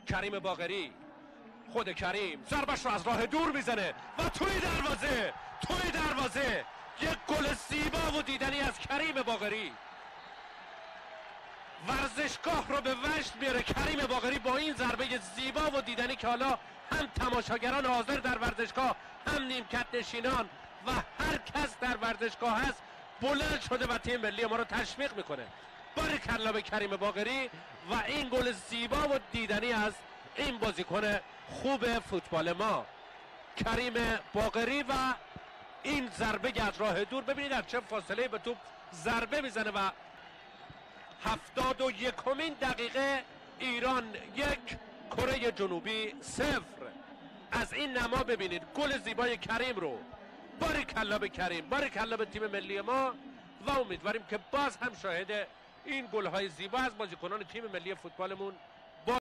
کریم باقری، خود کریم ضربش رو از راه دور میزنه و توی دروازه یک گل زیبا و دیدنی از کریم باقری. ورزشگاه رو به وجد میاره کریم باقری با این ضربه زیبا و دیدنی که حالا هم تماشاگران حاضر در ورزشگاه، هم نیمکت نشینان و هر کس در ورزشگاه هست بلند شده و تیم ملی ما رو تشویق میکنه. باریکلا به کریم باقری و این گل زیبا و دیدنی از این بازیکن خوب فوتبال ما کریم باقری و این ضربه از راه دور. ببینید در چه فاصله به توپ ضربه میزنه و 71مین دقیقه ایران 1 کره جنوبی 0. از این نما ببینید گل زیبای کریم رو. باریکلا به کریم، باریکلا به تیم ملی ما و امیدواریم که باز هم شاهد این گل‌های زیبا از بازیکنان تیم ملی فوتبالمون